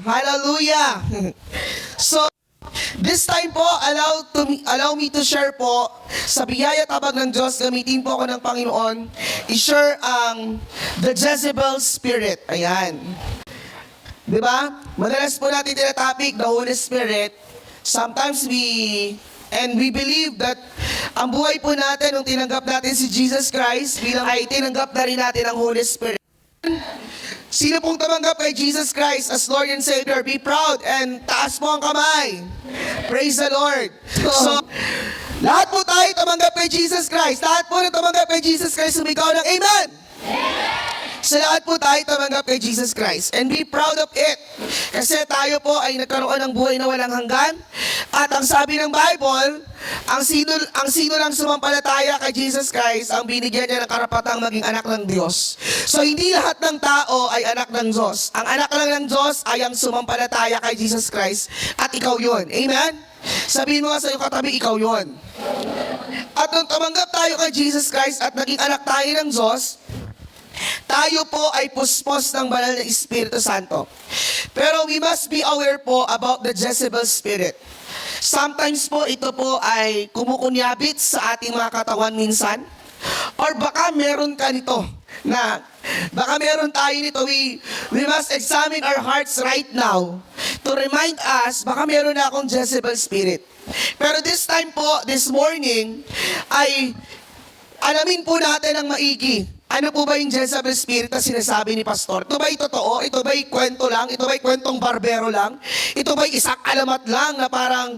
Hallelujah! So, this time po, allow me to share po, sa biyaya tabag ng Diyos, gamitin po ako ng Panginoon, i-share ang the Jezebel Spirit. Ayan. Diba? Madalas po natin tinatopic, the Holy Spirit. Sometimes we believe that ang buhay po natin, nung tinanggap natin si Jesus Christ, bilang ay tinanggap na rin natin ang Holy Spirit. Sino pong tumanggap kay Jesus Christ as Lord and Savior? Be proud and taas mo ang kamay. Praise the Lord. So, lahat po tayo tumanggap kay Jesus Christ. Lahat po na tumanggap kay Jesus Christ, sumigaw ng Amen! So lahat po tayo tumanggap kay Jesus Christ. And be proud of it. Kasi tayo po ay nagkaroon ng buhay na walang hanggan. At ang sabi ng Bible, ang sino lang sumampalataya kay Jesus Christ, ang binigyan niya ng karapatang maging anak ng Diyos. So hindi lahat ng tao ay anak ng Diyos. Ang anak lang ng Diyos ay ang sumampalataya kay Jesus Christ. At ikaw yun. Amen? Sabihin mo nga sa iyong katabi, ikaw yun. At nung tumanggap tayo kay Jesus Christ at naging anak tayo ng Diyos, tayo po ay puspos ng banal na Espiritu Santo. Pero we must be aware po about the Jezebel Spirit. Sometimes po ito po ay kumukunyabit sa ating mga katawan minsan. Or baka meron ka nito na baka meron tayo nito. We must examine our hearts right now to remind us, baka meron na akong Jezebel Spirit. Pero this time po, this morning, ay alamin po natin ang maigi. Ano po ba yung Jezebel Spirit na sinasabi ni Pastor? Ito ba'y totoo? Ito ba'y kwento lang? Ito ba'y kwentong barbero lang? Ito ba'y isang alamat lang na parang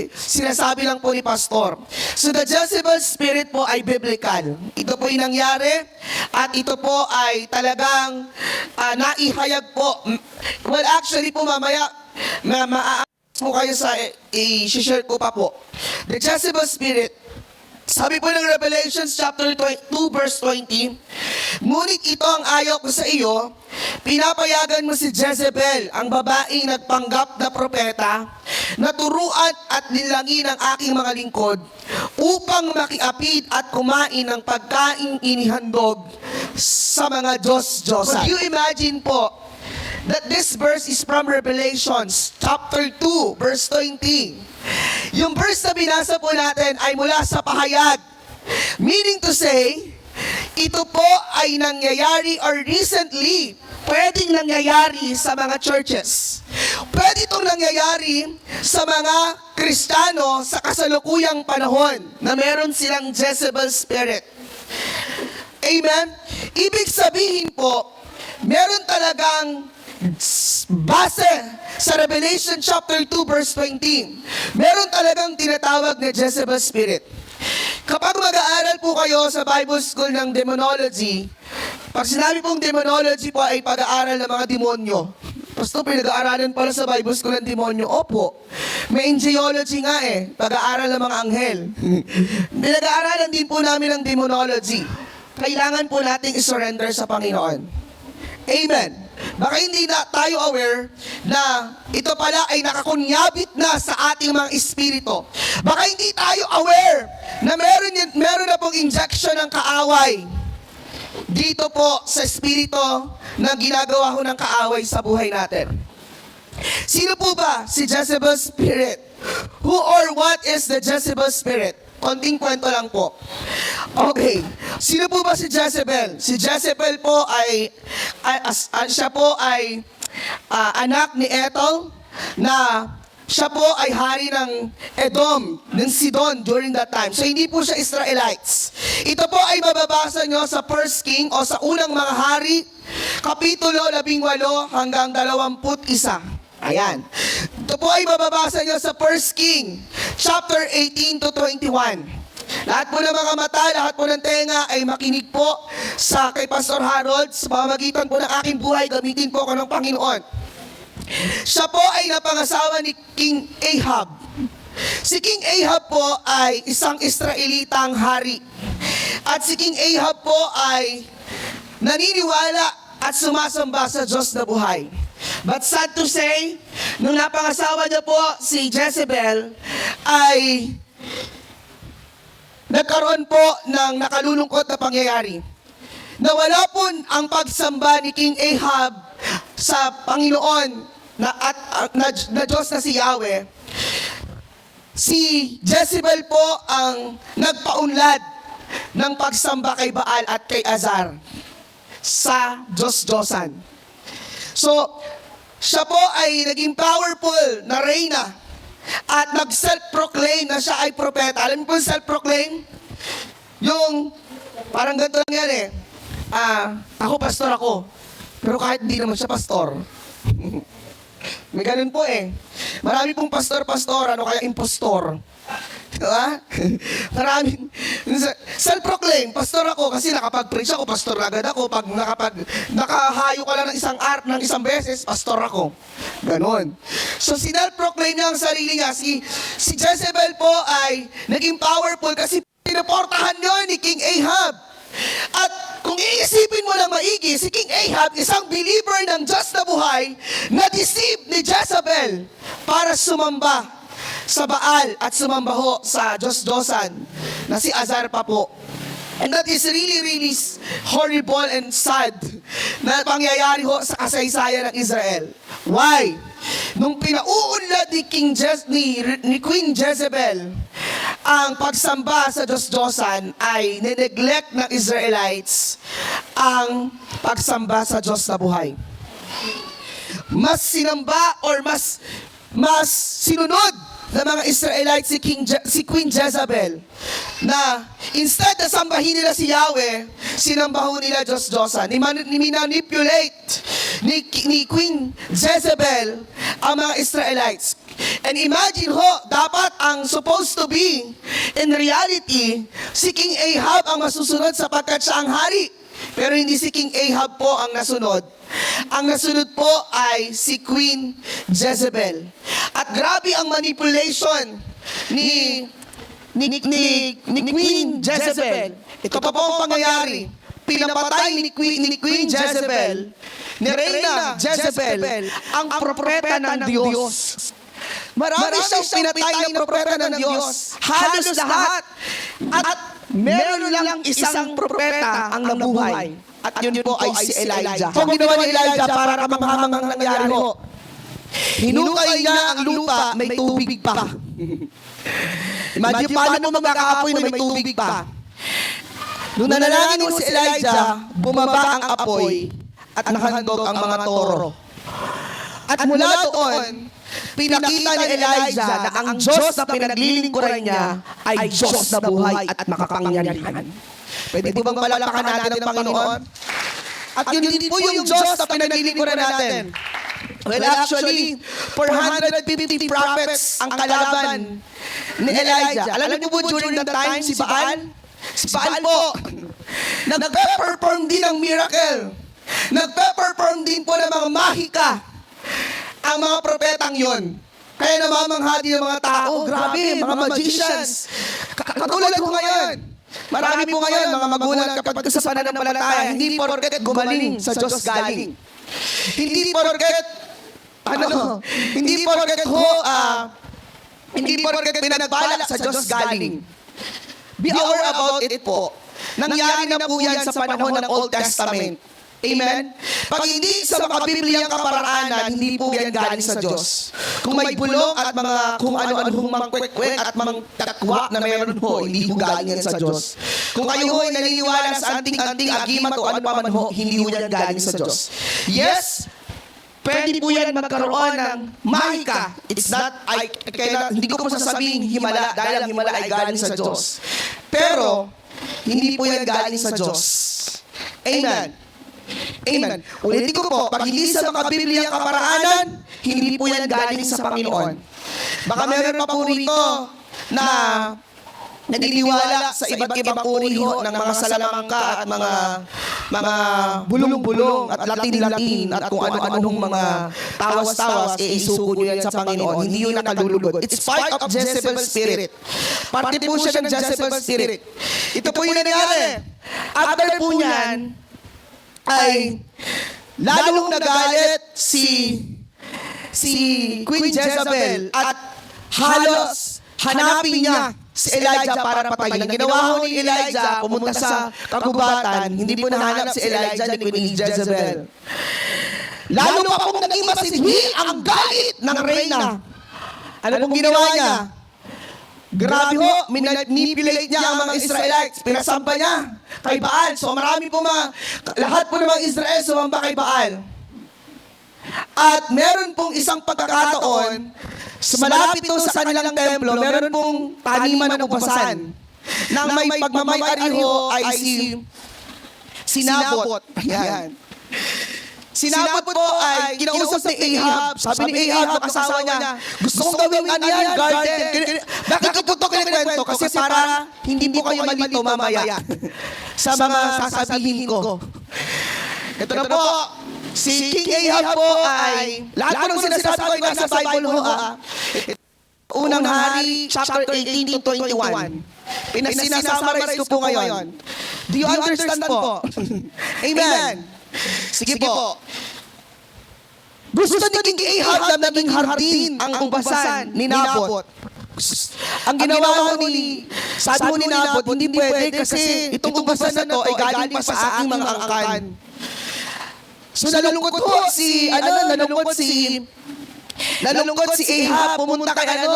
sinasabi lang po ni Pastor? So the Jezebel Spirit po ay biblical. Ito po yung nangyari at ito po ay talagang naihayag po. Well, actually po mamaya, maaas mo kayo sa i-share ko pa po. The Jezebel Spirit, sabi po ng Revelations chapter 2 verse 20, ngunit ito ang ayaw ko sa iyo, pinapayagan mo si Jezebel, ang babaeng nagpanggap na propeta, na turuan at nilangin ang aking mga lingkod, upang makiapid at kumain ng pagkaing inihandog sa mga Diyos-Diyosan. Could you imagine po, that this verse is from Revelations chapter 2 verse 20. Yung verse na binasa po natin ay mula sa pahayag. Meaning to say, ito po ay nangyayari or recently, pwedeng nangyayari sa mga churches. Pwede itong nangyayari sa mga Kristiyano sa kasalukuyang panahon na meron silang Jezebel Spirit. Amen? Ibig sabihin po, meron talagang base sa Revelation chapter 2 verse 20, meron talagang tinatawag na Jezebel Spirit. Kapag mag-aaral po kayo sa Bible School ng Demonology, pag sinabi pong Demonology po ay pag-aaral ng mga demonyo. Pastor, pinag-aaralan pala sa Bible School ng demonyo. Opo, may angelology nga pag-aaral ng mga anghel. Pinag-aaralan din po namin ng Demonology. Kailangan po nating isurrender sa Panginoon. Amen. Baka hindi na tayo aware na ito pala ay nakakunyabit na sa ating mga espiritu. Baka hindi tayo aware na meron na pong injection ng kaaway dito po sa espiritu na ginagawa ho ng kaaway sa buhay natin. Sino po ba si Jezebel Spirit? Who or what is the Jezebel Spirit? Konting kwento lang po. Okay. Sino po ba si Jezebel? Si Jezebel po siya po ay anak ni Ethel, na siya po ay hari ng Edom, ng Sidon during that time. So hindi po siya Israelites. Ito po ay mababasa nyo sa 1 King o sa unang mga hari, kapitulo 18 hanggang 21. Ayan. Ito po ay mababasa nyo sa 1 King, chapter 18 to 21. Lahat po ng mga mata, lahat po ng tenga ay makinig po sa kay Pastor Harold. Sa pamamagitan po ng aking buhay, gamitin po ako ng Panginoon. Siya po ay napangasawa ni King Ahab. Si King Ahab po ay isang Israelitang hari. At si King Ahab po ay naniniwala at sumasamba sa Diyos na buhay. But sad to say, nung napangasawa niya po si Jezebel, ay nagkaroon po ng nakalulungkot na pangyayari. Nawala po ang pagsamba ni King Ahab sa Panginoon na Diyos na si Yahweh, si Jezebel po ang nagpaunlad ng pagsamba kay Baal at kay Azar sa Diyos-Diyosan. So, siya po ay naging powerful na reyna at nag-self-proclaim na siya ay propeta. Alam mo po self-proclaim? Yung, parang ganito lang yan ako pastor ako. Pero kahit hindi naman siya pastor. May ganun po Marami pong pastor-pastor, kaya impostor. Diba? Maraming self-proclaim, pastor ako kasi nakapag-preach ako, pastor agad ako. Pag nakahayo ka lang ng isang beses, pastor ako. Ganon. So sinelf-proclaim niya ang sarili niya. Si Jezebel po ay naging powerful kasi pinaportahan niyo ni King Ahab. At kung iisipin mo lang maigi, si King Ahab, isang believer ng Diyos na buhay, na-deceive ni Jezebel para sumamba sa Baal at sumamba ho sa Diyos-Diyosan na si Azar pa po. And that is really, really horrible and sad na pangyayari ho sa kasaysayan ng Israel. Why? Nung pinauunlad ni Queen Jezebel ang pagsamba sa Diyos-Diyosan, ay nineglect ng Israelites ang pagsamba sa Diyos na buhay. Mas sinamba or mas sinunod ng mga Israelites si Queen Jezebel na instead na sambahin nila si Yahweh, sinambaho nila Diyos-Diyosan. Minanipulate ni Queen Jezebel ang mga Israelites. And imagine ho, dapat ang supposed to be, in reality, si King Ahab ang masusunod sapagkat siya ang hari. Pero hindi si King Ahab po ang nasunod. Ang nasunod po ay si Queen Jezebel. At grabe ang manipulation ni Queen Jezebel. Ito pa po ang pangyayari. Pinapatay ni Queen Jezebel, ni Reyna Jezebel, ang propeta ng Diyos. Marami siyang pinatay na propeta ng Diyos. Halos lahat. At meron lang isang propeta ang nabuhay. At yun po ay si Elijah. Kung ginawa ni Elijah para kamanghamangang nangyari ho, hinukay niya ang lupa, may tubig pa. Imagine paano mo magkakaapoy na may tubig pa. Nung nanalangin mo si Elijah, bumaba ang apoy at nakahandog ang mga toro. At mula doon, pinakita ni Elijah na ang Diyos na pinaglilingkuran niya ay Diyos na buhay at makapangyarihan. Pwede po bang palalakan natin ang Panginoon? At yun din po yung Diyos na pinaglilingkuran natin. Well, actually, 450 prophets ang kalaban ni Elijah. Alam niyo po during that time, si Baal po, nagpe-perform din ng miracle. Nagpe-perform din po ng mga mahika ang mga propetang yon. Kaya namamangha din ng mga tao. Grabe, mga magicians. Katulad ko ngayon. Marami po ngayon, mga magulang kapag sa pananampalataya, hindi porket gumaling sa Diyos galing. Hindi porket, hindi porket pinagbalak sa Diyos galing. Be aware about it po. Nangyari na po yan sa panahon ng Old Testament. Amen? Pag hindi sa makabibliyang kaparaanan, hindi po yan galing sa Diyos. Kung may bulong at mga kung ano-ano mangkwek-kwek at mangtakwa na mayroon po, hindi po galing yan sa Diyos. Kung kayo ho ay naniniwala sa anting-anting agimat o ano pa man ho, hindi po yan galing sa Diyos. Yes, pwede po yan magkaroon ng mahika. It's not, hindi ko po sasabihin himala dahil ang himala ay galing sa Diyos. Pero, hindi po yan galing sa Diyos. Amen. Amen. Ulitin ko po, pag hindi sa makabibliyang kaparaanan, hindi po yan galing sa Panginoon. Baka meron pa po rito na naniniwala sa iba't ibang uri ho ng mga salamangka at mga bulong-bulong at latin-latin at kung ano-anong mga tawas-tawas, isuko nyo yan sa Panginoon. Hindi yun nakalulugod. It's part of Jezebel's spirit. Parte po siya ng Jezebel's spirit. Ito po yung nangyari. After po niyan, ay lalong nagalit si Queen Jezebel at halos hanapin niya si Elijah para patayin. Ang ginawa ho ni Elijah, pumunta sa kagubatan, hindi po nahanap si Elijah ni Queen Jezebel. Lalo pa pong naging masidhi ang galit ng reyna. Ano pong ginawa niya? Grabe ho, manipulate niya ang mga Israelites. Pinasamba niya kay Baal. So marami po lahat po ng mga Israel sumamba kay Baal. At meron pong isang pagkakataon, malapit to sa kanilang templo, meron pong taniman ng ubasan. Nang may pagmamayari ho ay si Nabot. Ayan. Sinabot po ay kinausap ni Ahab. Sabi ni Ahab, ang asawa niya, gusto kong gawin yan, garden. Bakit ko po ito kinikwento? Kasi para hindi po kayo malito mamaya sa mga sasabihin ko. Ito na po, si King Ahab po ay, lahat po ng sinasabi ko ay nasa Bible ho. Unang Hari, chapter 18 to 21. Sinasummarize ko po ngayon. Do you understand po? Amen. Sige po. Gusto ni King Ahab na naging hardin ang ubasan ni Nabot. Ang ginawa ko sabi mo ni Nabot, hindi pwede kasi itong ubasan na to ay galing pa sa aking mga angkan. So nalungkot si Ahab, pumunta kay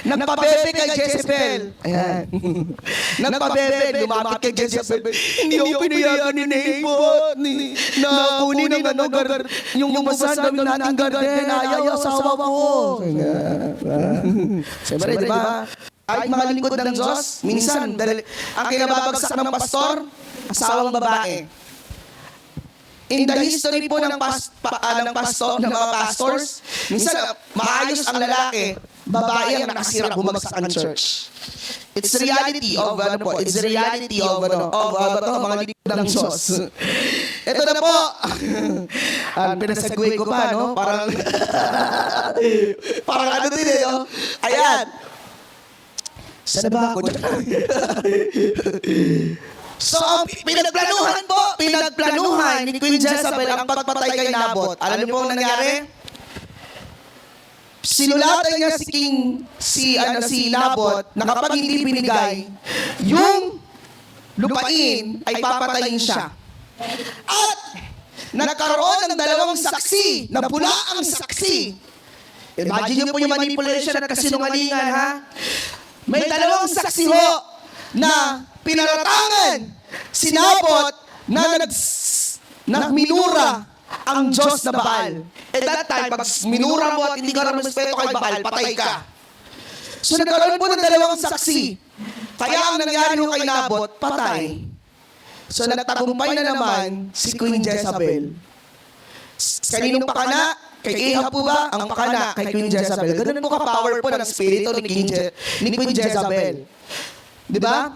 nagpabebe kay Jezebel. Ayan. Nagpabebe, lumapit kay Jezebel. Hindi ako pinayagan ni Nabot. Nakunin ng yung ubasan namin nating garden, ayaw asawa ko. Siyempre, di ba? Kahit mga lingkod ng Diyos, minsan, ang kinababagsak ng pastor, asawang babae. In the history po ng mga pastors, minsan maayos ang lalaki, babae ang nakasira, bumagsak ang church. It's the reality of mga lingkod ng Diyos. Ito na po. Pinasagway ko pa, no? Parang ano din eh, no? Ayan. Saan ba ako? So, pinagplanuhan ni Queen Jezebel ang pagpatay kay Nabot. Alam niyo po ang nangyari? Sinulatan niya si Nabot na kapag hindi binigay, yung lupain ay papatayin siya. At nagkaroon ng dalawang saksi, na pula ang saksi. Imagine niyo po yung manipulation at kasinungalingan, ha? May dalawang saksi ho na pinaratangan si Nabot na minura ang Diyos na Baal. At that time, pag minura mo at hindi ka respeto kay Baal, patay ka. So nagkaroon po ng dalawang saksi. Kaya ang nangyari ho kay Nabot, patay. So nagtagumpay na naman si Queen Jezebel. Kaninong pakana? Kay Ahab po ba? Ang pakana kay Queen Jezebel. Ganun po ka-power po ng spirito ni Queen Jezebel. Diba?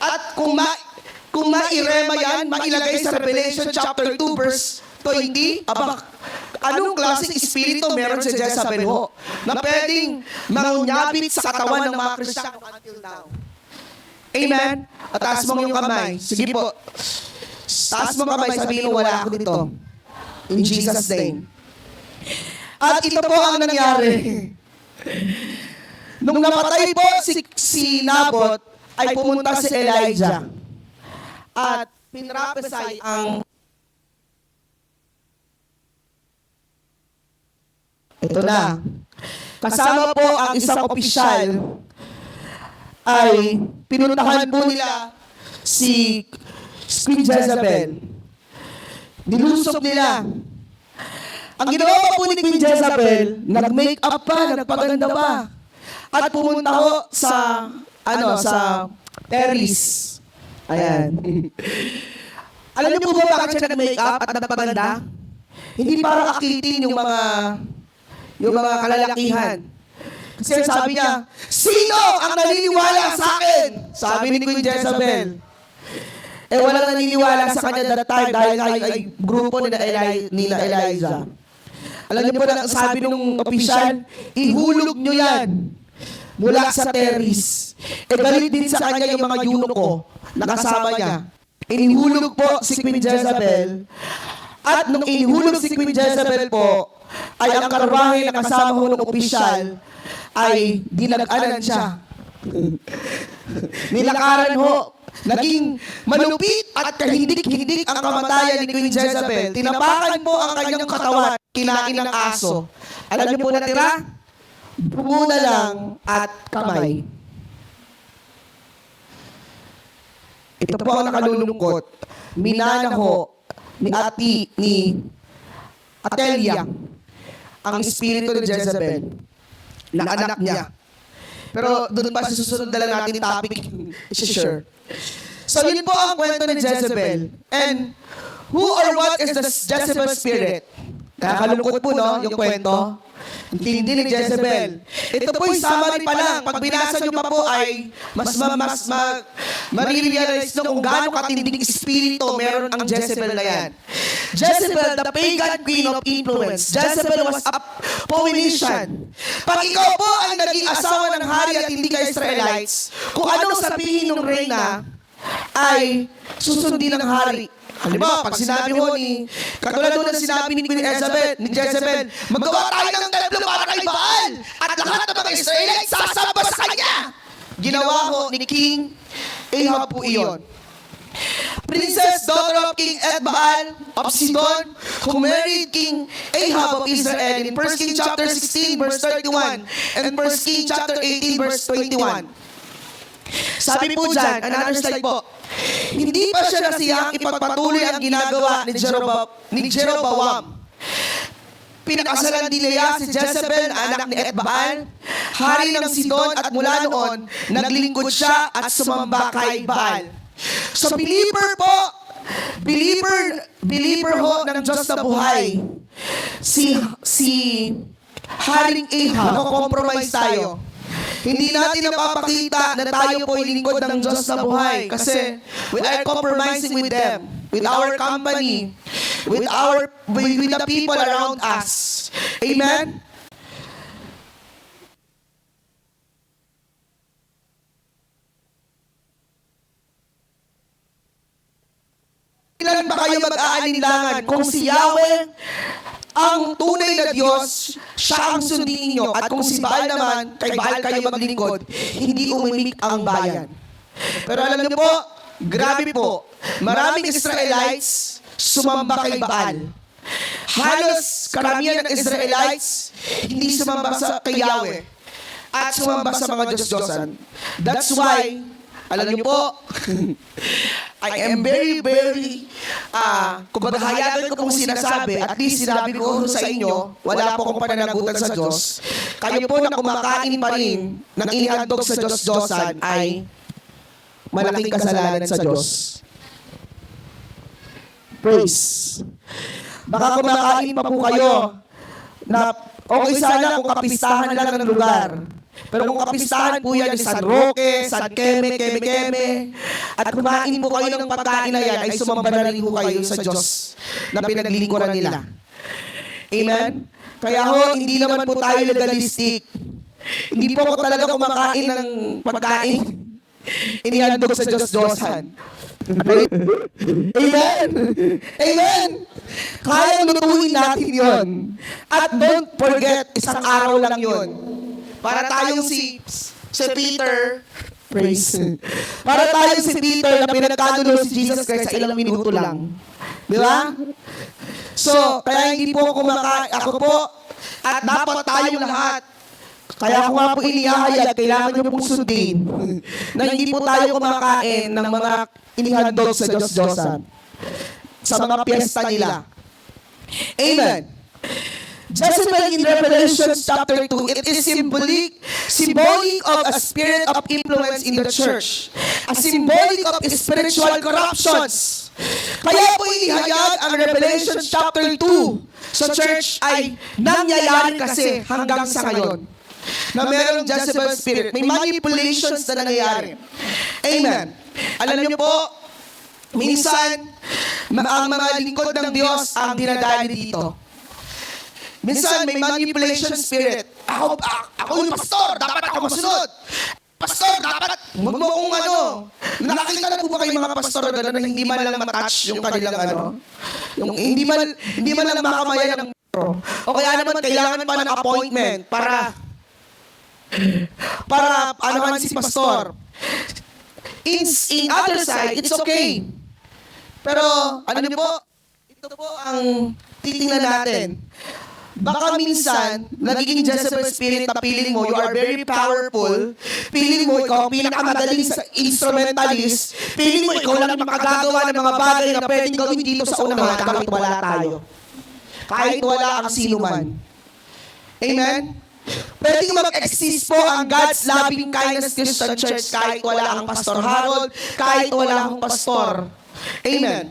At kung mairema yan, mailagay sa Revelation chapter 2 verse 20, anong klaseng espiritu meron si Jezebel ho na pwedeng mangunyabit sa katawan ng mga Kristiyano until now? Amen? At taas mo yung kamay. Sige po. Taas mo kamay, sabihin mo, wala ako dito. In Jesus' name. At ito po ang nangyari. Nung namatay po si Nabot, ay pumunta si Elijah at pinrapesay ang ito na. Kasama po ang isang opisyal ay pinuntahan po nila si Queen Jezebel. Nilusob nila. Ang ginawa pa po ni Queen Jezebel, nag-make up pa, nagpaganda pa. At pumunta ho sa terrace. Ayan. Alam niyo po ba bakit siya nag-make up at nagpaganda? Hindi para akitin yung mga kalalakihan. Kasi sabi niya, sino ang naniniwala sa akin? Sabi ni Queen Jezebel. Walang naniniwala sa kanya that time dahil ay grupo nila Elijah. Alam niyo po na sabi nung opisyal, ihulog niyo yan mula sa terrace. Galit din sa kanya yung mga eunuko na kasama niya. Inihulog po si Queen Jezebel. At nung inihulog si Queen Jezebel po, ay ang karwahe na kasama ho ng opisyal ay dinag-anan siya. Nilakaran ho. naging malupit at kahindik-hindik ang kamatayan ni Queen Jezebel, tinapakan po ang kanyang katawan, kinain ng aso. Alam niyo po natira? Bungo na lang at kamay. Ito po ang nakalulungkot. Minanaho ni Atelia ang espiritu ni Jezebel na anak niya. Pero doon pa sa susunod na lang natin topic, i-share. So yun po ang kwento ni Jezebel. And who or what is the Jezebel spirit? Nakakalungkot po, no, yung kwento. Hindi ni Jezebel. Ito po'y summary pa lang. Pag binasa nyo pa po ay marirealize nyo kung gaano katinding espiritu meron ang Jezebel na yan. Jezebel, the pagan queen of influence. Jezebel was a Phoenician. Pag ikaw po ang naging asawa ng hari at hindi ka Israelites, kung anong sabihin ng reyna, ay susundin ng hari. Halimbawa, pag sinabi mo katulad doon na sinabi ni Queen Jezebel, magawa tayo ng templo para kay Baal at lahat ng mga Israelites sasamba sa kanya. Ginawa ho ni King Ahab po iyon. Princess, daughter of King Baal of Sidon, who married King Ahab of Israel in 1 King chapter 16 verse 31 and 1 King chapter 18 verse 21. Sabi po dyan, another slide po, hindi pa siya nasiyang ipagpatuloy ang ginagawa ni Jeroboam. Pinakasalan din niya si Jezebel, anak ni Etbaal, hari ng Sidon, at mula noon, naglingkod siya at sumamba kay Baal. So believer po, believer ho ng Diyos na buhay, si Haring Ahab, compromise tayo. Hindi natin napapakita na tayo po lingkod ng Diyos na buhay kasi we are compromising with them, with our company, with the people around us. Amen? Kailan ba kayo mag-aalinlangan kung si Yahweh ang tunay na Diyos, siya ang sundin niyo, at kung si Baal naman, kay Baal kayo maglingkod, hindi umimik ang bayan. Pero alam niyo po, grabe po, maraming Israelites sumamba kay Baal. Halos karamihan ng Israelites hindi sumamba kay Yahweh at sumamba sa mga Diyos-Diyosan. That's why, alam niyo po, I am very, kung hayagan ko pong sinasabi, at least sinabi ko sa inyo, wala po akong pananagutan sa Diyos. Kayo po na kumakain pa rin ng inihandog sa Diyos-Diyosan ay malaking kasalanan sa Diyos. Praise. Baka kumakain pa po kayo na okay sana kung kapistahan lang ng lugar. Pero kung kapistahan po yan San Roque, San Keme, at kumain po kayo ng pagkain na yan, ay sumamba na rin po kayo sa Diyos na pinaglilingkuran nila. Amen? Kaya ho, hindi naman po tayo legalistic. Hindi po ako talaga kumakain ng pagkain. Inihandog sa Diyos-Diyosan. Amen? Amen? Kaya lutuin natin yon. At don't forget, isang araw lang yon. Para tayong si Peter, praise. Para tayong si Peter na pinagkanulo si Jesus Christ sa ilang minuto lang. Di ba? So, kaya hindi po ako ako po, at dapat tayong lahat. Kaya kung nga po inihahayag, kailangan nyo pong sundin na hindi po tayo kumakain ng mga inihandog sa Diyos-Diyosan, sa mga piyesta nila. Amen. Jezebel in Revelation chapter 2, it is symbolic of a spirit of influence in the church. A symbolic of spiritual corruptions. Kaya po inihayag ang Revelation chapter 2 sa church ay nangyayari kasi hanggang sa ngayon. Na merong Jezebel spirit. May manipulations na nangyayari. Amen. Alam niyo po, minsan, ang mga lingkod ng Diyos ang dinadali dito. Minsan, may manipulation spirit. Ako yung pastor, dapat ako masunod. Pastor, dapat, huwag mo kung ano. Nakakita na po ba kayo mga pastor na hindi man lang matouch yung kanilang ano? Yung hindi man lang makamayan ng o kaya naman kailangan pa ng appointment para anuhan si pastor. In other side, it's okay. Pero, ano niyo po, ito po ang titingnan natin. Baka minsan, nagiging Jezebel spirit na feeling mo, you are very powerful, feeling mo, ikaw ang pinakamagaling sa instrumentalist, feeling mo, ikaw lang ang makagagawa ng mga bagay na pwedeng gawin dito sa unahan kahit wala tayo. Kahit wala ang sino man. Amen? Pwedeng mag-exist po ang God's Loving Kindness Christian Church kahit wala ang Pastor Harold, kahit wala akong pastor. Amen.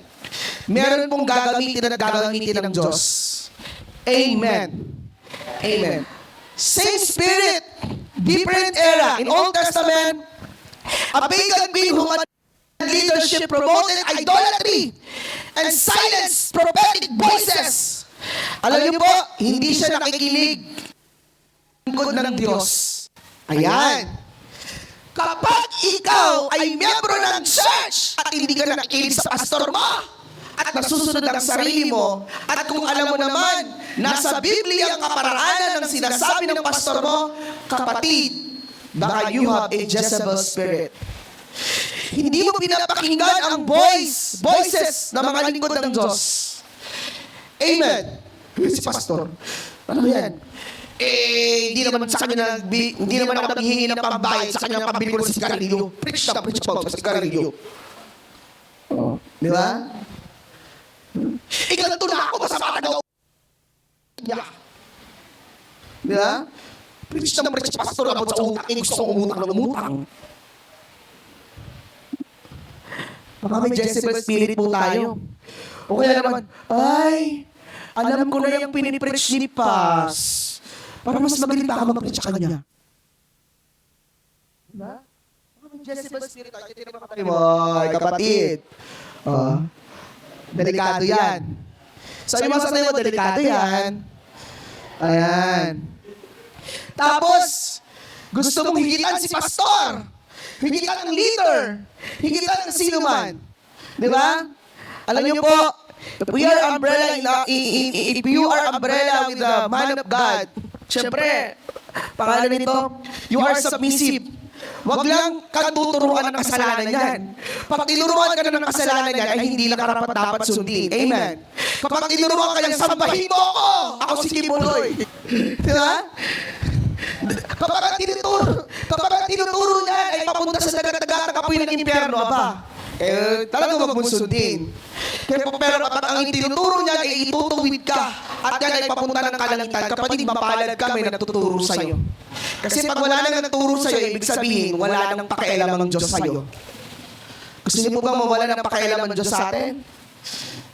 Meron pong gagamitin at gagamitin ng Diyos. Amen. Amen. Same spirit, different era. In Old Testament, a pagan queen who had leadership promoted idolatry and silenced prophetic voices. Alam niyo po, hindi siya nakikinig lingkod ng Diyos. Ayan. Kapag ikaw ay miyembro ng church at hindi ka nakikinig sa pastor mo, at nasusunod ang sarili mo, at kung alam mo naman, nasa Biblia ang kaparaanan ng sinasabi ng pastor mo, kapatid, baka you have a Jezebel spirit. Hindi mo pinapakinggan ang voices ng mga lingkod ng Diyos. Amen. Si pastor, ano yan? Hindi naman sa kanya hindi naman ako naghihingi ng pambayad sa kanya ng pambili ko ng sigarilyo. Preach about sa sigarilyo. Di ba? Iganto na ako sa mga nagawa niya. Di ba? Preach na preach pastor about sa utang. Gusto kong umutang. Baka may Jezebel spirit po tayo. O kaya naman, ay, alam ko na yung pinipreach ni Pas. Para mas magaling pa ako mag-preach sa kanya. Diba? Baka may Jezebel spirit tayo. Ito naman kapatid mo, kapatid. Delikado yan. Sabi mo sa tayo mo, delikado yan. Ayan. Tapos, gusto mong higitan si pastor. Higitan ng leader. Higitan ng sino man. Di ba? Alam niyo po, if you are umbrella with the man of God, syempre, pangalan nito, you are submissive. Wag lang kang tuturuan ng kasalanan yan. Pag tinuruan ka na ng kasalanan yan, ay hindi lang karapat dapat sundin. Amen. Kapag tinuruan ka yan, sambahin mo ako! Ako si Kibuloy. Diba? Kapag tinuturo niyan, ay papunta sa dagat-dagat ng apoy ng impyerno, aba. Talagang wag mong sundin. Pero kapag ang tinuturo niyan ay itutuwid ka at yan ay papunta ng kalangitan, kapatid, mapalad ka, may nagtuturo sa'yo. Kasi pag wala nang nagturo sa'yo, ibig sabihin, wala nang pakialam ang Diyos sa'yo. Gusto niyo po bang mawala ng pakialam ang Diyos sa atin?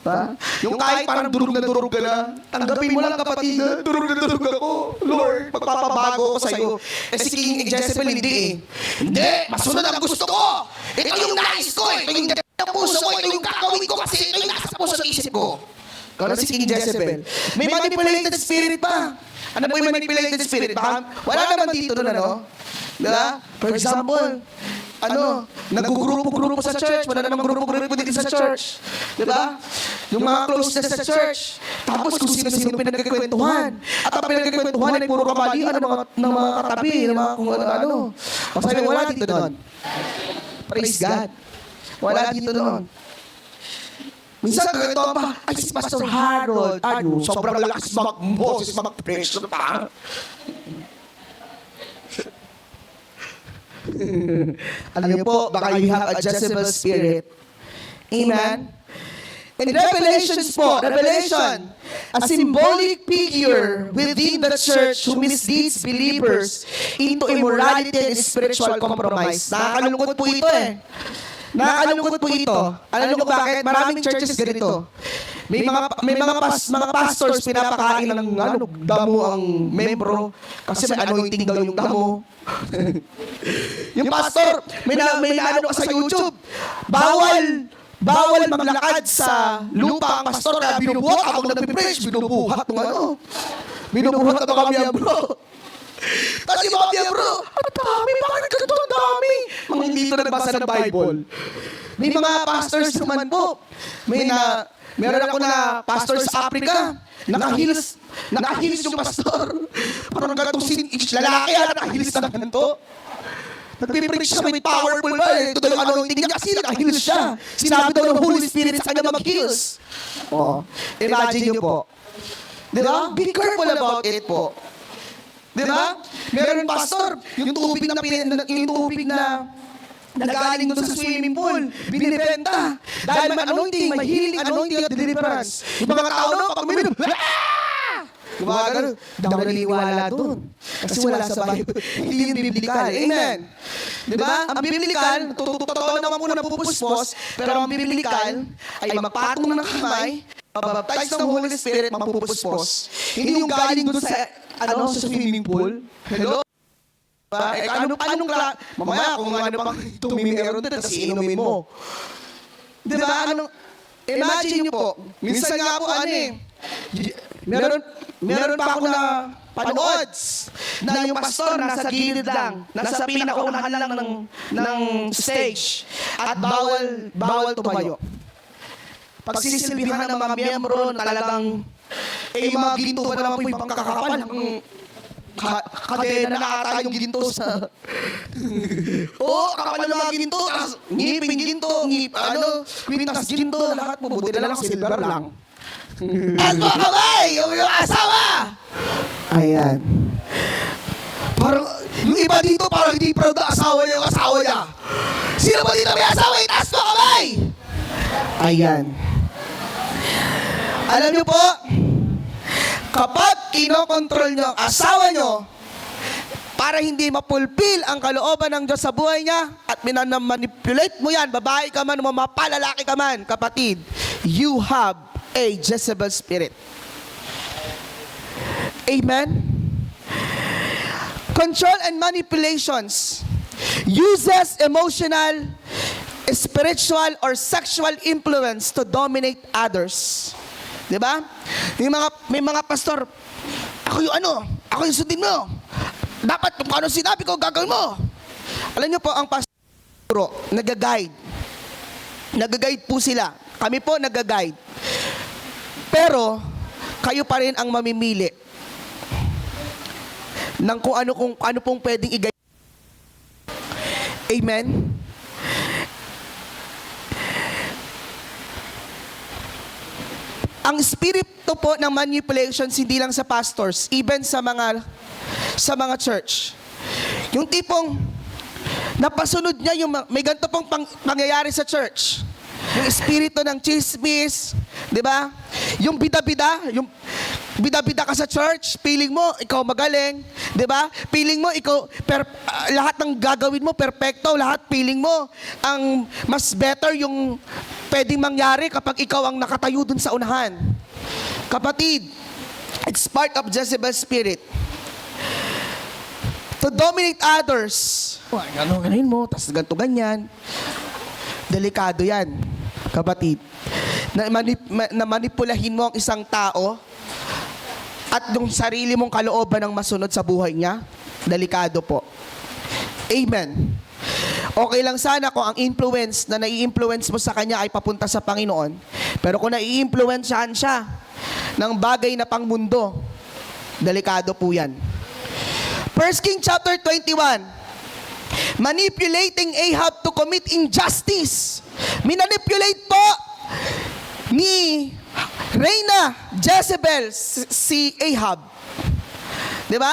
Ha? Yung kahit parang durog ka na, tanggapin mo lang kapatid na, durog ako. Lord, magpapabago ako sa'yo. Si King Jezebel, hindi eh. Hindi, masunod ang gusto ko. Ito yung nais ko, ito yung puso ko, ito yung gagawin ko kasi ito yung nasa puso at isip ko. Kaya si King Jezebel. May manipulated spirit pa. Ano po yung manipulated spirit? Baka, wala naman dito nun, ano? Diba? For example, nagugrupo-grupo sa church, wala namang grupo-grupo dito sa church. Diba? Yung mga closeness sa church. Tapos kung sino-sino pinagkikwentuhan. At ang pinagkikwentuhan ay puro kamalian ng mga katabi, ng mga kung ano-ano. Sabi, wala dito doon. Praise God. Wala dito doon. Minsan, ganito pa, ay si Pastor Harold, sobrang lakas mag-boses, mag-preach pa. Alam niyo po, baka you have a Jezebel spirit. Amen? In Revelations po, Revelation, a symbolic figure within the church who misleads believers into immorality and spiritual compromise. Nakakalungkot po ito eh. Nakakalungkot po ito. Alam niyo kung bakit? Maraming churches ganito. May mga pastors pinapakain ng damo ang membro kasi may anointing daw yung damo. Yung pastor, may naano ka sa YouTube. Bawal maglakad sa lupa ang pastor na binubuhat habang nagpipreach. Binubuhat ng Binubuhat ng mga miyembro. Kasi mga miyembro, ang dami, bakit ganito ang dami? Mga hindi ito nagbasa ng Bible. May mga pastors naman po. Meron ako na pastor sa Africa. Nakahilis yung pastor. Parang ganitong lalaki, nakahilis na ganito. Nagpipreach siya, may powerful ba eh. Ito daw yung anointing niya kasi nakahil siya. Sinabi daw ng Holy Spirit sa kanya mag-heals. Oo. Imagine niyo po. Di ba? Be careful about it po. Di ba? Meron pastor, yung tubig na nagaling doon sa swimming pool, binibenta. Dahil may anointing, may healing, anointing at deliverance. Yung mga tao na, pag uminom, yung mga ganun, daw naniniwala doon. Kasi wala sa Bible. Hindi yun biblical. Amen. Di ba? Ang biblical, totoo naman muna pupuspos, pero ang biblical ay magpatong ng kamay, mabaptize ng Holy Spirit, mapupuspos. Hindi yung galing doon sa swimming pool. Hello? Mamaya kung ano pang meron doon, tapos inumin mo. Di ba? Imagine nyo po, minsan nga po meron pa ako na panood na yung pastor nasa gilid lang, nasa pinakaunahan lang ng stage at bawal tumayo. Pagsisilbihan ng mga miyembro talagang yung mga ginto pa naman po yung pangkakapal kadena na ata yung ginto sa kakapal ng mga ginto, ngiping ginto, kwintas ginto, lahat po, buti na lang silver lang. At mga kamay, yung asawa! Ayan. Parang, yung iba dito parang hindi proud na asawa niya yung asawa niya. Sino ba dito may asawa? Itaas mo kamay! Ayan. Alam niyo po, kapag kinokontrol niyo ang asawa niyo para hindi mapulpil ang kalooban ng Diyos sa buhay niya at minanamanipulate mo yan, babae ka man o mapalalaki ka man, kapatid, you have a Jezebel spirit. Amen? Control and manipulations uses emotional, spiritual, or sexual influence to dominate others. Diba? May mga pastor, ako yung sundin mo. Dapat kung ano sinabi ko, gagawin mo. Alam niyo po, ang pastor, nag-guide. Nag-guide po sila. Kami po nag-guide. Pero, kayo pa rin ang mamimili ng kung ano pong pwedeng i-guide. Amen? Ang spirito po ng manipulations hindi lang sa pastors, even sa mga church. Yung tipong napasunod niya yung may ganito pong pangyayari sa church. Yung espiritu ng chismis, 'di ba? Yung bida-bida ka sa church, feeling mo ikaw magaling, 'di ba? Feeling mo ikaw lahat ng gagawin mo perpekto, lahat feeling mo ang mas better yung pwedeng mangyari kapag ikaw ang nakatayo dun sa unahan. Kapatid, it's part of Jezebel spirit. To dominate others. Gano'n mo, tas ganito ganyan. Delikado yan, kapatid. Na manipulahin mo ang isang tao at yung sarili mong kalooban ang masunod sa buhay niya. Delikado po. Amen. Okay lang sana kung ang influence na nai-influence mo sa kanya ay papunta sa Panginoon. Pero kung nai-influensyahan siya ng bagay na pangmundo, delikado po yan. 1 Kings chapter 21, manipulating Ahab to commit injustice. Minanipulate po ni Reyna Jezebel si Ahab. Diba?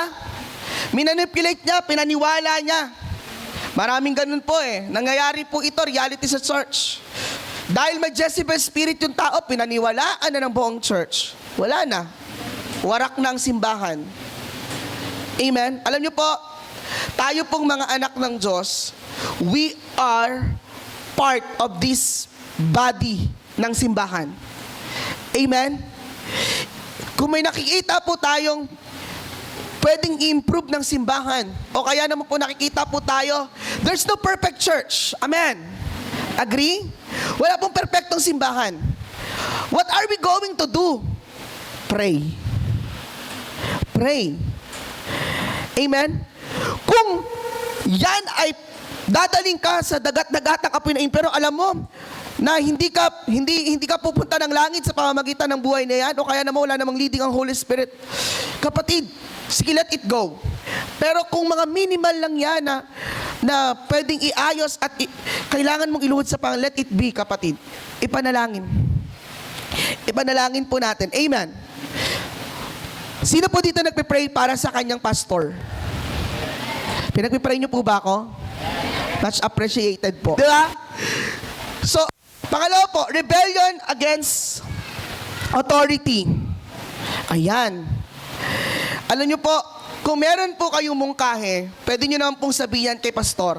Minanipulate niya, pinaniwala niya. Maraming ganun po eh. Nangyayari po ito, reality sa church. Dahil may Jezebel spirit yung tao, pinaniwalaan na ng buong church. Wala na. Warak na ang simbahan. Amen? Alam niyo po, tayo pong mga anak ng Diyos, we are part of this body ng simbahan. Amen? Kung may nakikita po tayong pwedeng i-improve ng simbahan, o kaya naman po nakikita po tayo, there's no perfect church. Amen? Agree? Wala pong perfectong simbahan. What are we going to do? Pray. Pray. Amen? Kung yan ay dadaling ka sa dagat-dagat ng apoy ng impyerno, alam mo na hindi ka pupunta ng langit sa pamamagitan ng buhay na yan, o kaya naman wala namang leading ang Holy Spirit. Kapatid, sige, let it go. Pero kung mga minimal lang yan na na pwedeng iayos at kailangan mong iluhod sa Panginoon. Let it be, kapatid. Ipanalangin. Ipanalangin po natin. Amen. Sino po dito nagpe-pray para sa kanyang pastor? Pinagpe-pray niyo po ba ako? Much appreciated po. Diba? So, pangalawa po, rebellion against authority. Ayan. Alam niyo po, kung meron po kayong mungkahe, pwede niyo naman pong sabihan kay pastor.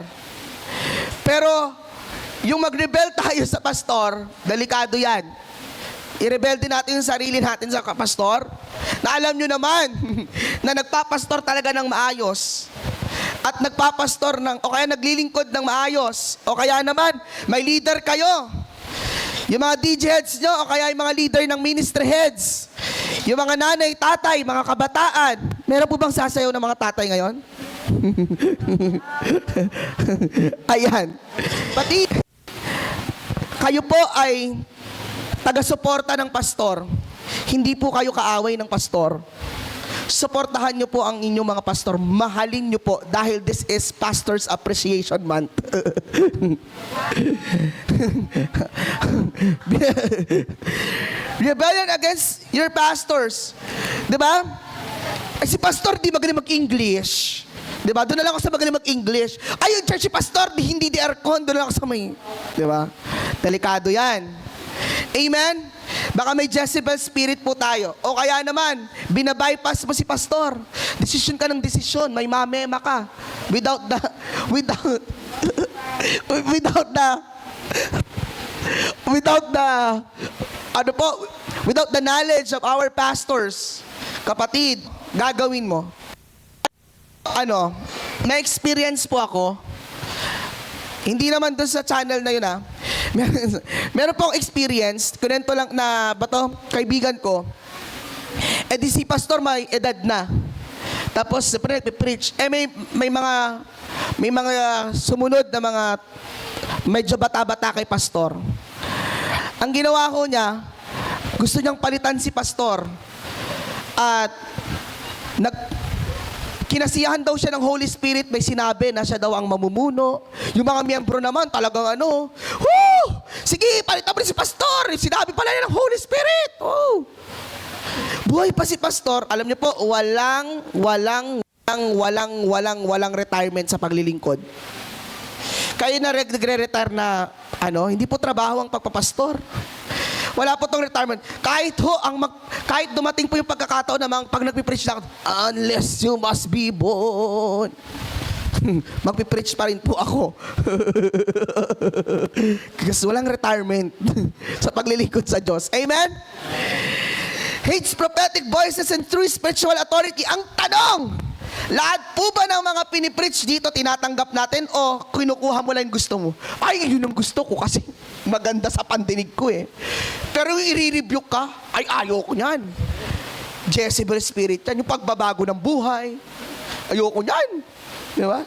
Pero, yung mag-rebel tayo sa pastor, delikado yan. I-rebel din natin yung sarili natin sa pastor, na alam nyo naman, na nagpapastor talaga ng maayos. At nagpapastor ng, o kaya naglilingkod ng maayos. O kaya naman, may leader kayo. Yung mga DJ heads nyo, o kaya yung mga leader ng ministry heads. Yung mga nanay, tatay, mga kabataan. Meron po bang sasayaw ng mga tatay ngayon? Ayan. Pati, kayo po ay taga-suporta ng pastor. Hindi po kayo kaaway ng pastor. Suportahan niyo po ang inyong mga pastor. Mahalin niyo po dahil this is Pastor's Appreciation Month. Rebellion against your pastors. Diba? Ay, si pastor di magaling mag-English. Diba? Doon na lang ako sa magaling mag-English. Ay, yung church si pastor, hindi di aircon. Doon na lang ako sa may... Diba? Delikado yan. Amen? Baka may Jezebel spirit po tayo. O kaya naman, binabypass mo si pastor. Desisyon ka ng desisyon. May mamema ka. Without the knowledge of our pastors. Kapatid, gagawin mo. Na-experience po ako. Hindi naman doon sa channel na yun meron pong experience, kunento lang na kaibigan ko, di si pastor may edad na. Tapos, preach. May mga sumunod na mga medyo bata-bata kay pastor. Ang ginawa ko niya, gusto niyang palitan si pastor. At, kinasiyahan daw siya ng Holy Spirit, may sinabi na siya daw ang mamumuno. Yung mga miyembro naman talagang sige, palitan mo rin si pastor. Sinabi pala niya ng Holy Spirit. Buhay pa si pastor. Alam niyo po, walang retirement sa paglilingkod. Kayo na nagre-retire na, hindi po trabaho ang pagpapastor. Wala po tong retirement. Kahit dumating po yung pagkakataon na pag nagpipreach lang, unless you must be born. Magpipreach pa rin po ako. Kasi walang retirement sa paglilingkod sa Diyos. Amen? Hates prophetic voices and true spiritual authority. Ang tanong, lahat po ba ng mga pinipreach dito tinatanggap natin o kinukuha mo lang yung gusto mo? Ay, yun ang gusto ko kasi maganda sa pandinig ko eh. Pero yung i-rebuke ka, ay ayoko niyan. Jezebel spirit yan, yung pagbabago ng buhay. Ayoko niyan. Di ba?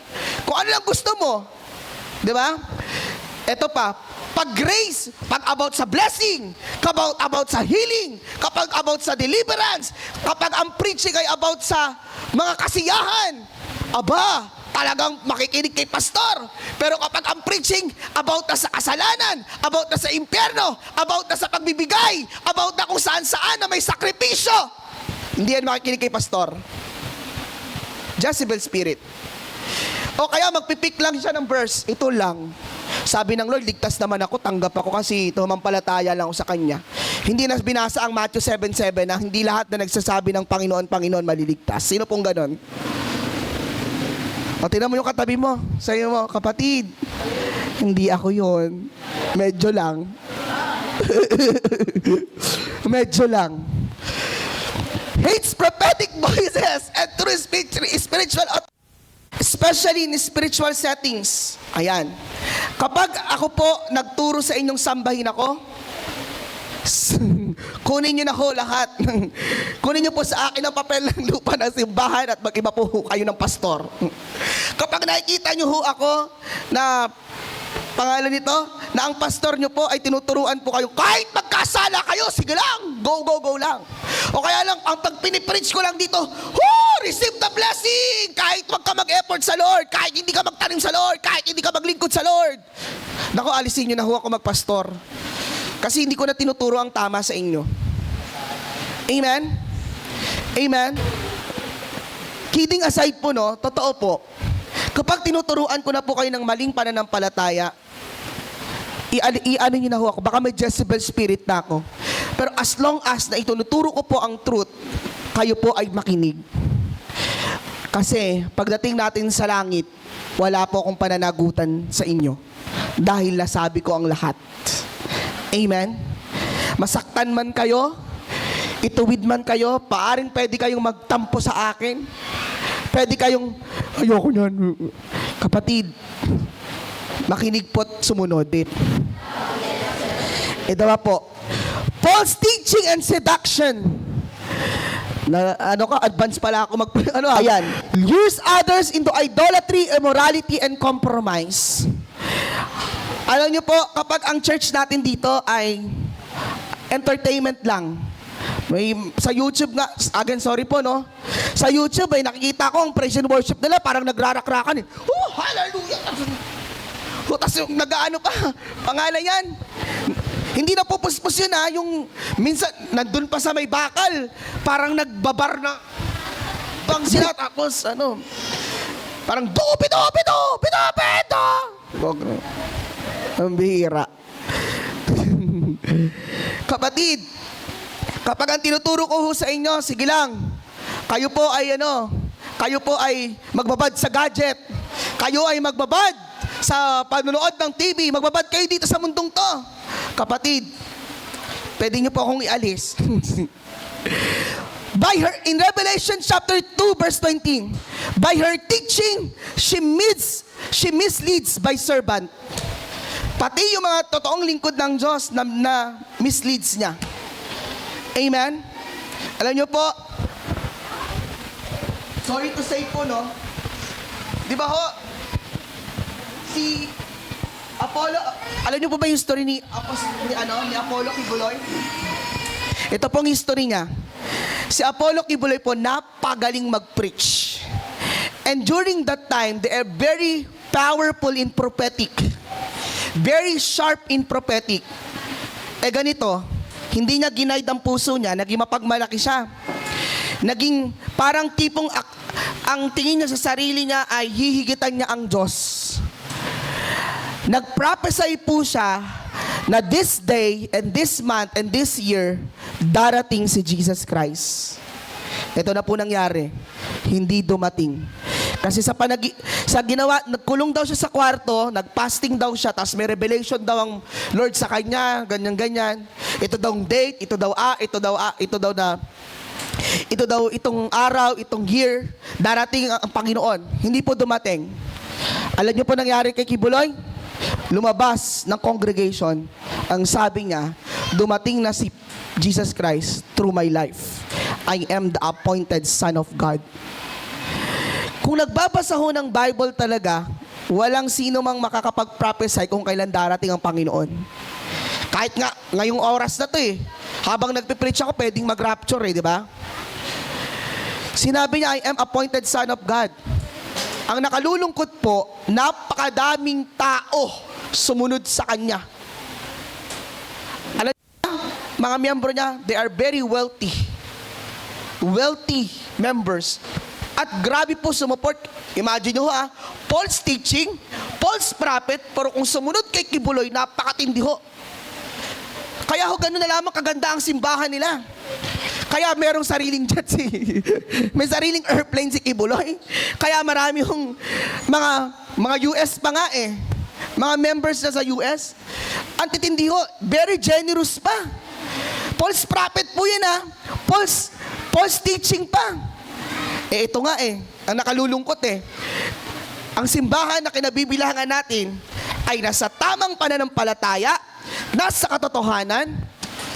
Kung ano lang gusto mo. Di ba? Ito pa, pag grace, pag about sa blessing, kapag about sa healing, kapag about sa deliverance, kapag ang preaching ay about sa mga kasiyahan, talagang makikinig kay pastor. Pero kapag ang preaching about na sa kasalanan, about na sa impyerno, about na sa pagbibigay, about na kung saan-saan na may sakripisyo, hindi yan makikinig kay pastor. Jezebel spirit. O kaya magpipik lang siya ng verse, ito lang. Sabi ng Lord, ligtas naman ako, tanggap ako kasi tumampalataya lang ako sa Kanya. Hindi na binasa ang Matthew 7:7 na hindi lahat na nagsasabi ng Panginoon, Panginoon maliligtas. Sino pong ganon? O tingnan mo yung katabi mo, sa'yo mo, kapatid, hindi ako yun. Medyo lang. Medyo lang. Hates prophetic voices and true spiritual authority. Especially in spiritual settings. Ayan. Kapag ako po nagturo sa inyong sambahin ako, kunin nyo na ho lahat. Kunin nyo po sa akin ang papel ng lupa ng simbahan at mag-iba po kayo ng pastor. Kapag nakikita nyo ho ako na pangalan nito, na ang pastor nyo po ay tinuturuan po kayo, kahit magkasala kayo, sige lang, go, go, go lang. O kaya lang, ang pag pinipreach ko lang dito, receive the blessing! Kahit wag ka mag-effort sa Lord, kahit hindi ka magtanim sa Lord, kahit hindi ka maglingkod sa Lord. Naku, alisin nyo na ho ako magpastor. Kasi hindi ko na tinuturo ang tama sa inyo. Amen? Amen? Kidding aside po, no, totoo po, kapag tinuturuan ko na po kayo ng maling pananampalataya, i-ano nyo na ho ako, baka may Jezebel spirit na ako. Pero as long as na itunuturo ko po ang truth, kayo po ay makinig. Kasi pagdating natin sa langit, wala po akong pananagutan sa inyo. Dahil nasabi ko ang lahat. Amen? Masaktan man kayo, ituwid man kayo, paaring pwede kayong magtampo sa akin. Pwede kayong, ayoko yan. Kapatid, makinig po't sumunod din. Ito po, false teaching and seduction. Na, advance pala ako ayan. Lures others into idolatry, immorality, and compromise. Alam niyo po, kapag ang church natin dito ay entertainment lang. May, sa YouTube nga, again, sorry po, no? Sa YouTube ay nakikita ko ang praise and worship nila, parang nagrarakrakan eh. Oh, hallelujah! Tapos yung nag-ano pa, pangalan yan. Hindi na pupuspos yun ha, yung minsan, nandun pa sa may bakal, parang nagbabar na bang sila, tapos parang dupi. Ang bihira. Kapatid, kapag ang tinuturo ko ho sa inyo, sige lang, kayo po ay magbabad sa gadget, kayo ay magbabad sa panonood ng TV, magbabad kayo dito sa mundong to. Kapatid, pwede niyo po akong ialis. In Revelation chapter 2 verse 20, by her teaching, she misleads by servant. Pati yung mga totoong lingkod ng Diyos na misleads niya. Amen? Alam niyo po, sorry to say po, no? Di ba ho, si Apollo, alam niyo po ba yung story ni Apollo Kibuloy? Ito pong history niya. Si Apollo Kibuloy po, napagaling mag-preach. And during that time, they are very powerful in prophetic. Very sharp in prophetic. Ganito, hindi niya ginaid ang puso niya, naging mapagmalaki siya. Naging parang tipong ang tingin niya sa sarili niya ay hihigitan niya ang Diyos. Nag-prophesy po siya na this day and this month and this year, darating si Jesus Christ. Ito na po nangyari. Hindi dumating. Kasi sa ginawa, nagkulong daw siya sa kwarto, nagpasting daw siya, tapos may revelation daw ang Lord sa kanya, ganyan-ganyan. Ito daw ang date, itong araw, itong year, darating ang Panginoon. Hindi po dumating. Alam niyo po nangyari kay Kibuloy? Lumabas ng congregation, ang sabi niya, dumating na si Jesus Christ through my life. I am the appointed Son of God. Kung nagbabasa ho ng Bible talaga, walang sino mang makakapag-prophesy kung kailan darating ang Panginoon. Kahit nga, ngayong oras na to habang nagpipreach ako, pwedeng mag-rapture di ba? Sinabi niya, I am appointed Son of God. Ang nakalulungkot po, napakadaming tao sumunod sa Kanya. Alam niya, mga miyembro niya, they are very wealthy. Wealthy members. At grabe po sumuport. Imagine nyo false teaching, false prophet, pero kung sumunod kay Kibuloy, napakatindi ho. Kaya ho, gano'n na lamang kaganda ang simbahan nila. Kaya merong sariling jet may sariling airplane si Kibuloy. Kaya marami yung mga US pa nga mga members na sa US. Ang titindi ho, very generous pa. False prophet po yan false teaching pa. Ito nga ang nakalulungkot Ang simbahan na kinabibilangan natin ay nasa tamang pananampalataya, nasa katotohanan.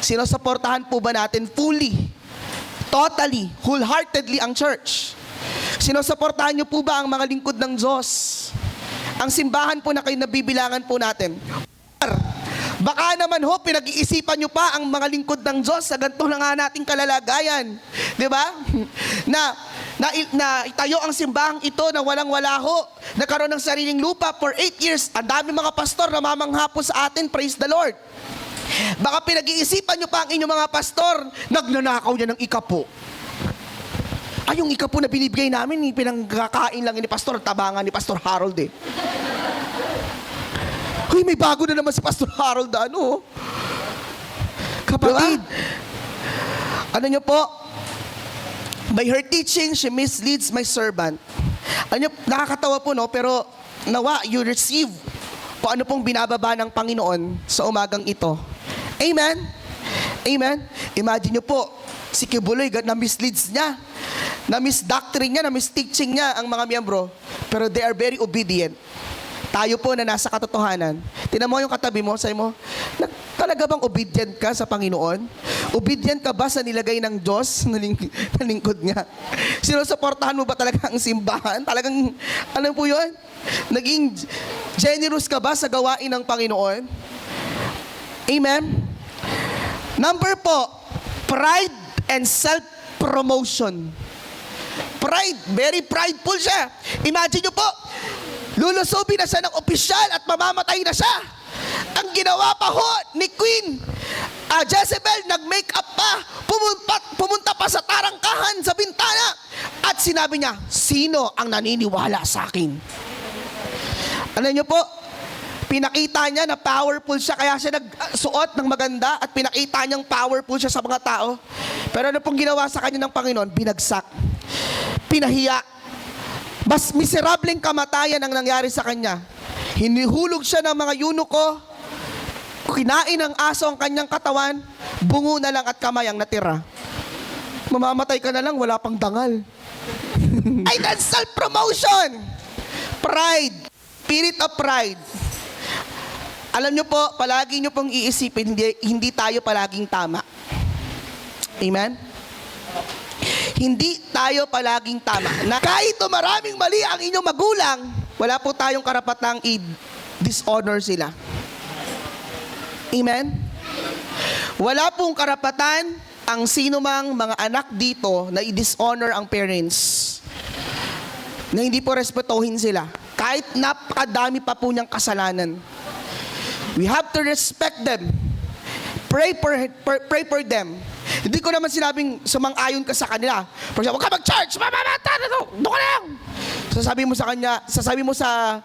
Sinusuportahan po ba natin fully, totally, wholeheartedly ang church? Sinusuportahan niyo po ba ang mga lingkod ng Diyos? Ang simbahan po na kinabibilangan po natin. Baka naman ho, pinag-iisipan nyo pa ang mga lingkod ng Diyos sa ganito na nga nating kalalagayan. Di ba? Na na itayo ang simbahang ito na walang-wala ho. Nagkaroon ng sariling lupa for 8 years. Ang dami mga pastor na mamangha po sa atin. Praise the Lord. Baka pinag-iisipan nyo pa ang inyong mga pastor, nagnanakaw niya ng ikapo. Ay, yung ikapo na binibigay namin, pinanggakain lang ni Pastor, tabangan ni Pastor Harold eh. Uy, may bago na naman si Pastor Harold, ano? Kapatid, ano nyo po? By her teaching, she misleads my servant. Ano nyo, nakakatawa po, no? Pero nawa, you receive kung ano pong binababa ng Panginoon sa umagang ito. Amen? Amen? Imagine nyo po, si Kibuloy, na-misleads niya. Na-misdoctrine niya, na-misteaching niya ang mga miyembro. Pero they are very obedient. Tayo po na nasa katotohanan. Tingnan mo yung katabi mo, sabi mo, talaga bang obedient ka sa Panginoon? Obedient ka ba sa nilagay ng Diyos na lingkod niya? Sinusuportahan mo ba talaga ang simbahan? Talagang, ano po yun? Naging generous ka ba sa gawain ng Panginoon? Amen? Number po, pride and self-promotion. Pride, very prideful siya. Imagine nyo po, lulusobin na siya ng opisyal at mamamatay na siya. Ang ginawa pa ho ni Queen Jezebel, nag-makeup pa, pumunta pa sa tarangkahan, sa bintana, at sinabi niya, sino ang naniniwala sa akin? Ano nyo po, pinakita niya na powerful siya, kaya siya nagsuot ng maganda at pinakita niyang powerful siya sa mga tao. Pero ano pong ginawa sa kanya ng Panginoon? Binagsak. Pinahiya. Mas miserableng kamatayan ang nangyari sa kanya. Hinihulog siya ng mga eunuko, kinain ng aso ang kanyang katawan, bungo na lang at kamay ang natira. Mamamatay ka na lang, wala pang dangal. Ay, that's self-promotion! Pride. Spirit of pride. Alam nyo po, palagi nyo pong iisipin, hindi tayo palaging tama. Amen? Hindi tayo palaging tama. Na kahit maraming mali ang inyong magulang, wala po tayong karapatang i-dishonor sila. Amen? Wala pong karapatan ang sinumang mga anak dito na i-dishonor ang parents. Na hindi po respetuhin sila. Kahit napakadami pa po niyang kasalanan. We have to respect them. Pray for them. Hindi ko naman sinabing sumang-ayon ka sa kanila. For example, huwag ka mag-church! Mamamata na to! Doon ka lang! Sasabi mo sa kanya, sasabi mo sa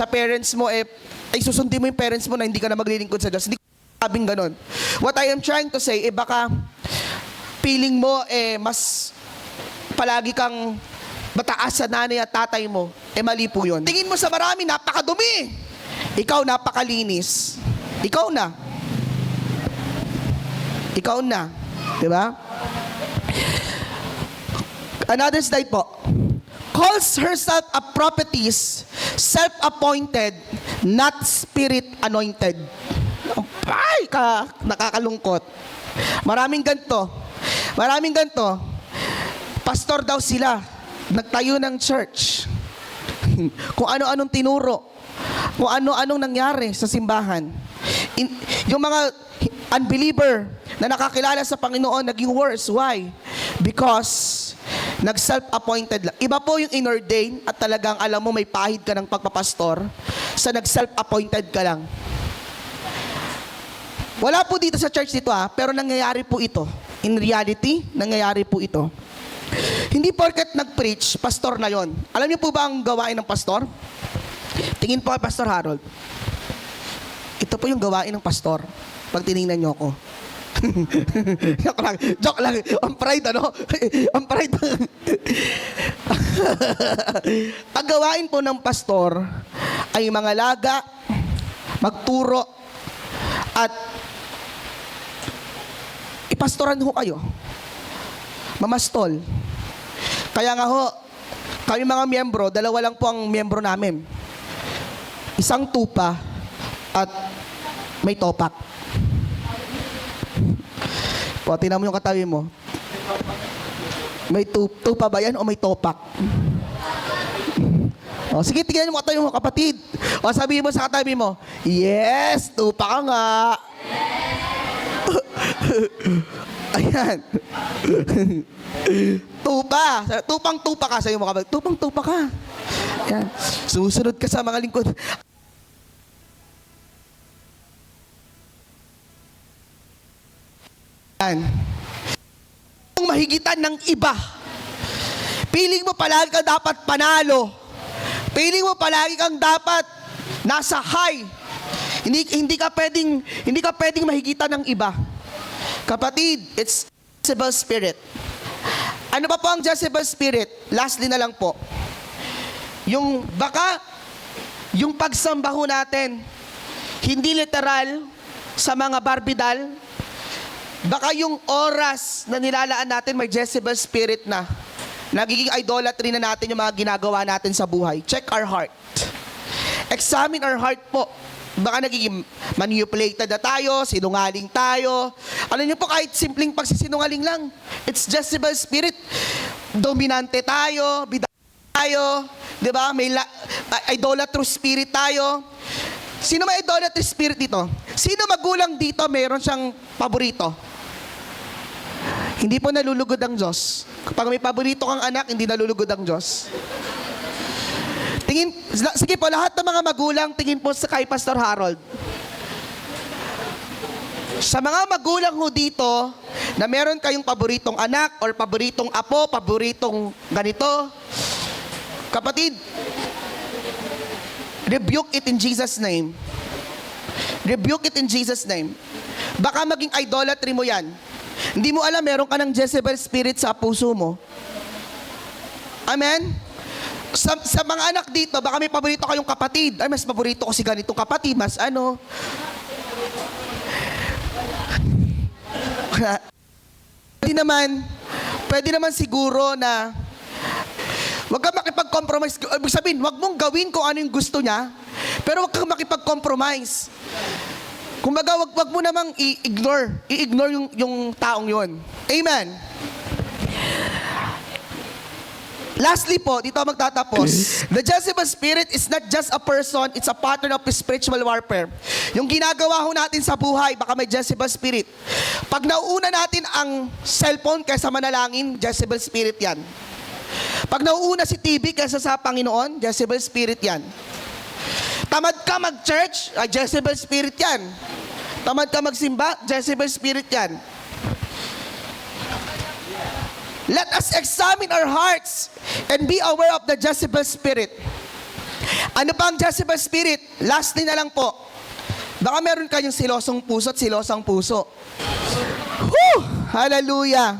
parents mo, ay susundin mo yung parents mo na hindi ka na maglilingkod sa Diyos. Hindi ko sabing ganun. What I am trying to say, baka feeling mo, mas palagi kang mataas sa nanay at tatay mo, mali po yun. Tingin mo sa marami, napakadumi. Ikaw, napakalinis. Ikaw na. Ikaw na. Diba? Another slide po. Calls herself a prophetess, self-appointed, not spirit-anointed. Ay, nakakalungkot. Maraming ganito. Pastor daw sila. Nagtayo ng church. Kung ano-anong tinuro. Kung ano-anong nangyari sa simbahan. Yung mga unbeliever na nakakilala sa Panginoon naging worse. Why? Because nag-self-appointed lang. Iba po yung inordain at talagang alam mo may pahid ka ng pagpapastor sa nag-self-appointed ka lang. Wala po dito sa church dito pero nangyayari po ito. In reality, nangyayari po ito. Hindi porket nag-preach, pastor na yon. Alam niyo po ba ang gawain ng pastor? Tingin po kay Pastor Harold. Ito po yung gawain ng pastor. Pag tinignan niyo ako. Joke lang. Ang pride, ano? Ang pride. Ang gawain po ng pastor ay mangalaga, magturo, at ipastoran ho kayo. Mamastol. Kaya nga ho, kami mga miyembro, dalawa lang po ang miyembro namin. Isang tupa at may topak. O, tingnan mo yung katabi mo. May tupa ba yan o may topak? O, sige, tingnan mo katabi mo, kapatid. O, sabihin mo sa katabi mo, yes, tupa ka nga. Ayan. Tupa. Tupang-tupa ka sa iyo mga kapatid. Tupang-tupa ka. Ayan. Susunod ka sa mga lingkod. Ayan. Ang mahigitan ng iba. Piling mo palagi kang dapat panalo. Piling mo palagi kang dapat nasa high. Hindi ka pwedeng mahigitan ng iba. Kapatid, it's Jezebel spirit. Ano pa po ang Jezebel spirit? Lastly na lang po. Yung pagsamba ho natin, hindi literal sa mga barbidal, baka yung oras na nilalaan natin may Jezebel spirit na. Nagiging idolatry na natin yung mga ginagawa natin sa buhay. Check our heart. Examine our heart po. Baka nagiging manipulated na tayo, sinungaling tayo. Ano niyo po, kahit simpleng pagsisinungaling lang. It's Jezebel spirit. Dominante tayo, bida tayo, di ba? May idolatrous spirit tayo. Sino may idolatrous spirit dito? Sino magulang dito meron siyang paborito? Hindi po nalulugod ang Diyos. Kapag may paborito kang anak, hindi nalulugod ang Diyos. Sige po, lahat ng mga magulang, tingin po sa kay Pastor Harold. Sa mga magulang ho dito, na meron kayong paboritong anak, or paboritong apo, paboritong ganito, kapatid, rebuke it in Jesus' name. Rebuke it in Jesus' name. Baka maging idolatry mo yan. Hindi mo alam, meron ka ng Jezebel spirit sa puso mo. Amen? Sa mga anak dito, baka may paborito kayong kapatid. Ay, mas paborito ko si ganitong kapatid, mas ano. Pwede naman siguro na wag kang makipag-compromise. Ibig sabihin, wag mong gawin kung ano yung gusto niya, pero wag kang makipag-compromise. Kumbaga, wag mo namang i-ignore yung taong yon. Amen. Lastly po, dito magtatapos. The Jezebel spirit is not just a person, it's a pattern of spiritual warfare. Yung ginagawa ho natin sa buhay, baka may Jezebel spirit. Pag nauuna natin ang cellphone kaysa manalangin, Jezebel spirit yan. Pag nauuna si TV kaysa sa Panginoon, Jezebel spirit yan. Tamad ka mag-church, Jezebel spirit yan. Tamad ka magsimba, Jezebel spirit yan. Let us examine our hearts and be aware of the Jezebel spirit. Ano pa ang Jezebel spirit? Lastly na lang po. Baka meron kayong silosong puso at silosang puso. Whew! Hallelujah!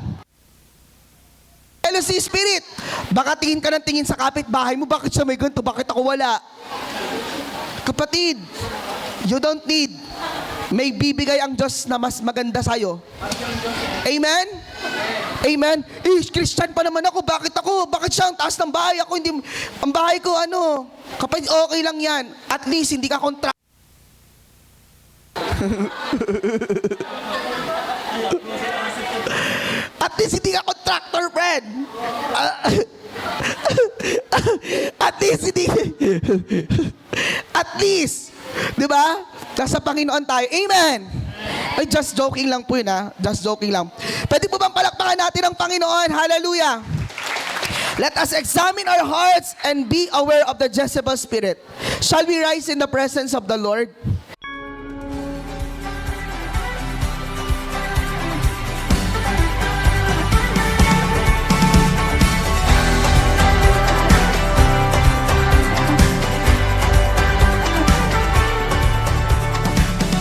Jealousy spirit. Baka tingin ka ng tingin sa kapitbahay mo, bakit siya may ganito, bakit ako wala? Kapatid, you don't need. May bibigay ang Diyos na mas maganda sa'yo. Amen? Amen? Christian pa naman ako, bakit siya ang taas ng bahay? Ako hindi, ang bahay ko kapatid, okay lang yan. At least, hindi ka kontra. At least, hindi ka contractor, friend. At least, di ba? Nasa Panginoon tayo. Amen. Ay, just joking lang po yun, ha? Just joking lang. Pwede po bang palakpakan natin ang Panginoon? Hallelujah. Let us examine our hearts and be aware of the Jezebel spirit. Shall we rise in the presence of the Lord?